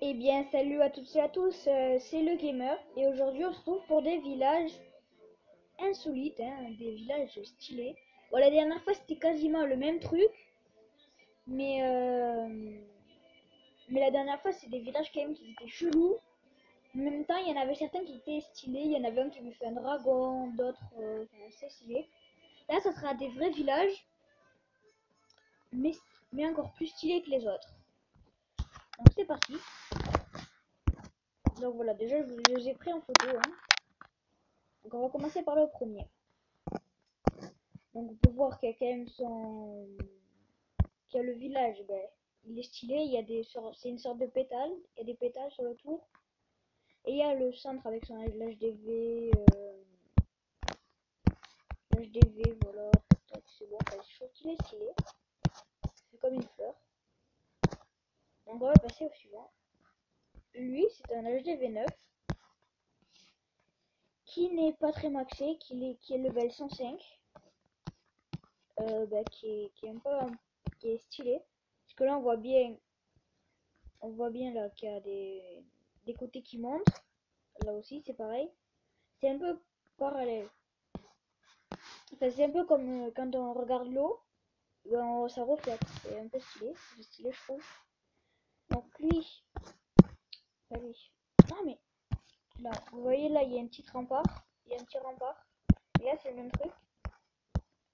Eh bien, salut à toutes et à tous, c'est le gamer et aujourd'hui on se trouve pour des villages insolites, des villages stylés. Bon, la dernière fois c'était quasiment le même truc, mais, euh, mais la dernière fois c'est des villages quand même qui étaient chelous. En même temps, il y en avait certains qui étaient stylés, il y en avait un qui avait fait un dragon, d'autres assez stylés. Là, ça sera des vrais villages, mais, mais encore plus stylés que les autres. Donc c'est parti. Donc voilà, déjà je les ai pris en photo. Donc on va commencer par le premier. Donc on peut voir qu'il y a quand même qu'il y a le village, il est stylé, c'est une sorte de pétale, il y a des pétales sur le tour. Et il y a le centre avec son l'HDV, voilà, c'est bon, je trouve qu'il est stylé. C'est comme une fleur. Donc on va passer au suivant. Lui, c'est un HDV 9 qui n'est pas très maxé, qui est level 105, qui est un peu qui est stylé. Parce que là on voit bien là qu'il y a des côtés qui montent. Là aussi c'est pareil. C'est un peu parallèle. Enfin, c'est un peu comme quand on regarde l'eau, ça reflète. C'est un peu stylé. C'est stylé je trouve. Donc lui, pas lui. Non mais là, vous voyez là il y a un petit rempart. Il y a un petit rempart. Et là c'est le même truc.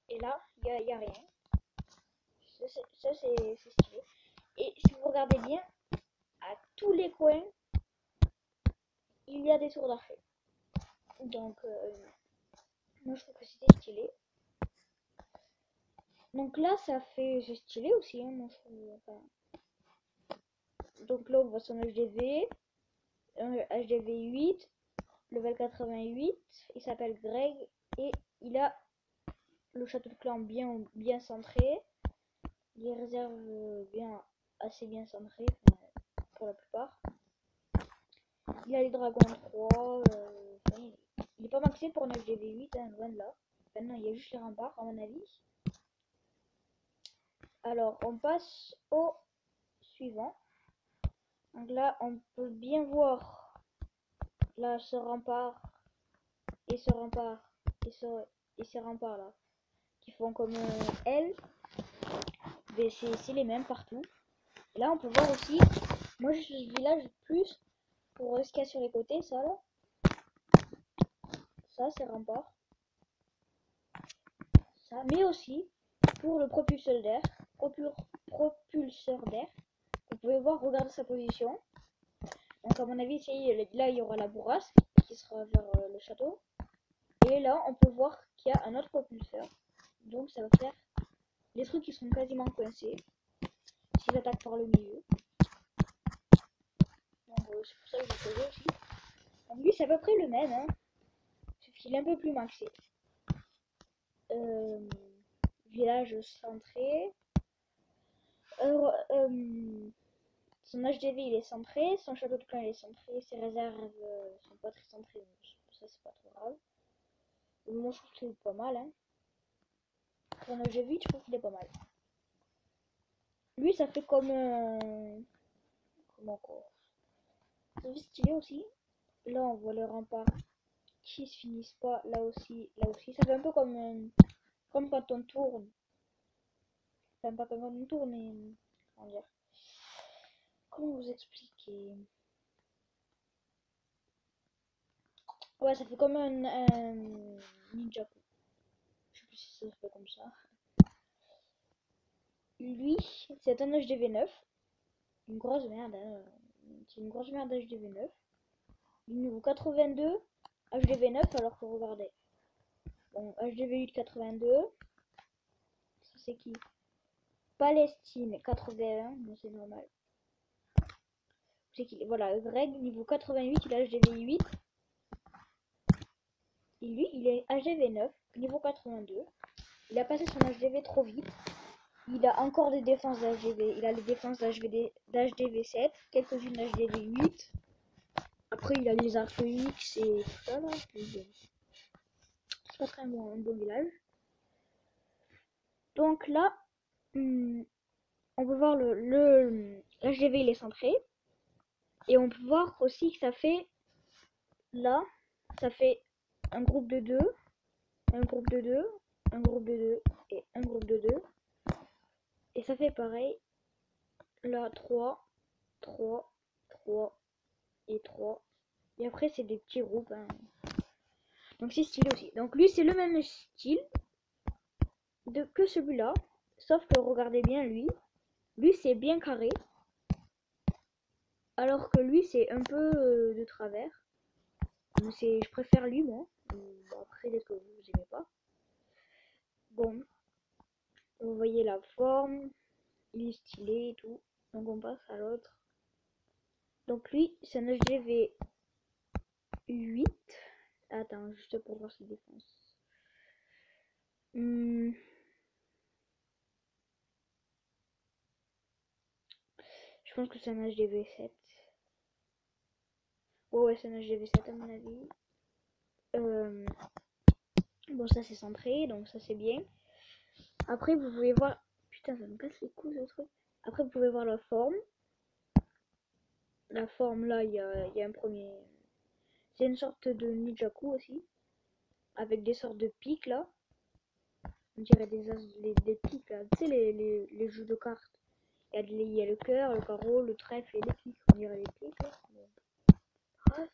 Et là, il y a rien. Ça c'est stylé. Et si vous regardez bien, à tous les coins, il y a des tours d'archer. Donc, moi je trouve que c'était stylé. Donc là, c'est stylé aussi, moi je trouve. Enfin, donc là, on voit son HDV, HDV 8, level 88. Il s'appelle Greg et il a le château de clan bien centré, les réserves assez bien centrées pour la plupart. Il a les dragons 3, il est pas maxé pour un HDV 8, loin de là. Maintenant, il y a juste les remparts, à mon avis. Alors, on passe au suivant. Donc là, on peut bien voir là ce rempart et ce rempart et ces remparts là qui font comme L. Mais c'est les mêmes partout. Et là, on peut voir aussi, moi je suis village plus pour ce qu'il y a sur les côtés, ça là. Ça, c'est rempart. Ça, mais aussi pour le propulseur d'air. Propulseur d'air. Vous pouvez voir, regardez sa position. Donc à mon avis, là il y aura la bourrasque qui sera vers le château. Et là, on peut voir qu'il y a un autre propulseur. Donc ça va faire les trucs qui sont quasiment coincés. S'ils attaquent par le milieu. Donc c'est pour ça que j'ai posé aussi. Donc lui, c'est à peu près le même. Sauf qu'il est un peu plus maxé. Village centré. Son HDV il est centré, son château de clan il est centré, ses réserves sont pas très centrées, mais ça c'est pas trop grave. Moi je trouve qu'il est pas mal. Pour un HDV, je trouve qu'il est pas mal. Lui ça fait comme comment encore. C'est stylé aussi. Là on voit les remparts qui se finissent pas, là aussi. Ça fait un peu comme quand on tourne. Enfin pas comme quand on tourne, mais comment dire. Comment vous expliquer? Ouais, ça fait comme un ninja. Je sais plus si ça se fait comme ça. Lui, c'est un HDV 9. Une grosse merde. C'est une grosse merde HDV 9. Il nous vaut 82 HDV 9 alors que regardez. Bon, HDV 8 82. Ça c'est qui? Palestine 81. Bon, c'est normal. C'est qui? Voilà, Greg, niveau 88, il a HDV 8. Et lui, il est HDV 9, niveau 82. Il a passé son HDV trop vite. Il a encore des défenses d'HDV. Il a les défenses d'HDV 7, quelques-unes d'HDV 8. Après, il a les arcs X et tout ça là. C'est pas très bon, un bon village. Donc là, on peut voir le HDV il est centré. Et on peut voir aussi que ça fait, là, ça fait un groupe de 2, un groupe de 2, un groupe de 2 et un groupe de 2. Et ça fait pareil, là, 3, 3, 3 et 3. Et après, c'est des petits groupes. Hein. Donc c'est stylé aussi. Donc lui, c'est le même style que celui-là. Sauf que regardez bien lui. Lui, c'est bien carré. Alors que lui, c'est un peu de travers. Je préfère lui, moi. Bon, après, peut-être que vous aimez pas. Bon. Vous voyez la forme. Il est stylé et tout. Donc on passe à l'autre. Donc lui, c'est un HDV 8. Attends, juste pour voir ses défenses. Je pense que c'est un HDV 7. Ouais, c'est un HDV 7 à mon avis. Bon, ça c'est centré, donc ça c'est bien. Après, vous pouvez voir... Putain, ça me casse les couilles ce truc. Après, vous pouvez voir la forme. La forme, là, il y a un premier... C'est une sorte de Nijaku aussi. Avec des sortes de pics, là. On dirait des pics, là. Tu sais, les jeux de cartes. Il y a le cœur, le carreau, le trèfle et les pics. On dirait les pics, là. Bref.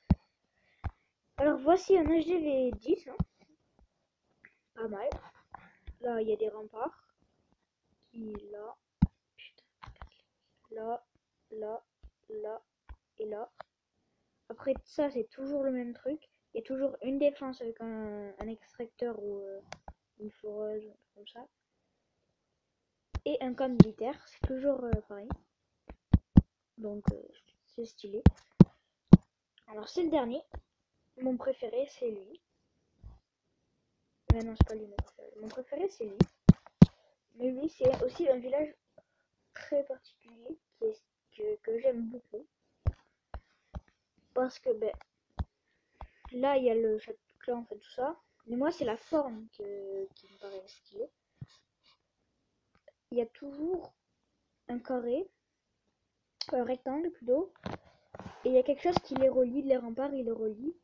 Alors, voici un HDV 10, hein. Pas mal. Là, il y a des remparts. Qui, là. Putain. Là, là, là et là. Après ça, c'est toujours le même truc. Il y a toujours une défense avec un extracteur ou une foreuse, comme ça. Et un camp militaire, c'est toujours pareil. Donc, c'est stylé. Alors, c'est le dernier. Mon préféré, c'est lui. Mais non, c'est pas lui mon préféré. Mon préféré, c'est lui. Mais lui, c'est aussi un village très particulier que j'aime beaucoup. Parce que, ben, là, il y a le château clan, en fait, tout ça. Mais moi, c'est la forme qui me paraît stylée. Il y a toujours un carré, un rectangle plutôt, et il y a quelque chose qui les relie, les remparts, ils les relient.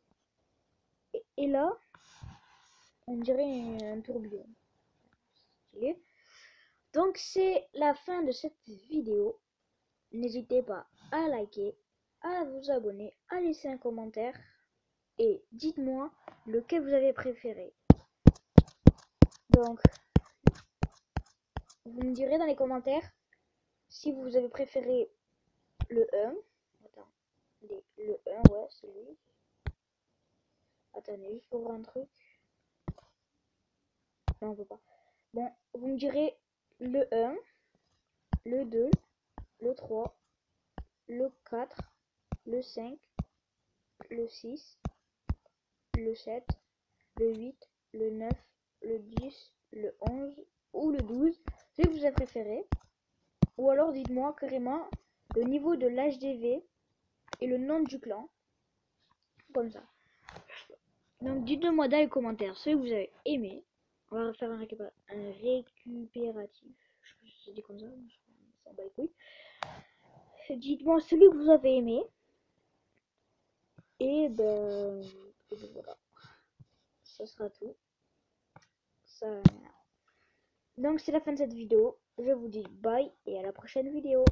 Et là, on dirait un tourbillon. Stylé. Donc, c'est la fin de cette vidéo. N'hésitez pas à liker, à vous abonner, à laisser un commentaire, et dites-moi lequel vous avez préféré. Donc, vous me direz dans les commentaires si vous avez préféré le 1. Attendez, le 1, ouais, c'est lui. Attendez, juste pour voir un truc. Non, on peut pas. Bon, vous me direz le 1, le 2, le 3, le 4, le 5, le 6, le 7, le 8, le 9, le 10, le 11 ou le 12. C'est ce que vous avez préféré. Ou alors dites-moi carrément le niveau de l'HDV et le nom du clan. Comme ça. Donc dites-moi dans les commentaires ce que vous avez aimé. On va faire un récupératif. Je sais pas si c'est dit comme ça. On s'en bat les couilles. Dites-moi celui que vous avez aimé. Et ben voilà. Ça sera tout. Donc c'est la fin de cette vidéo. Je vous dis bye et à la prochaine vidéo.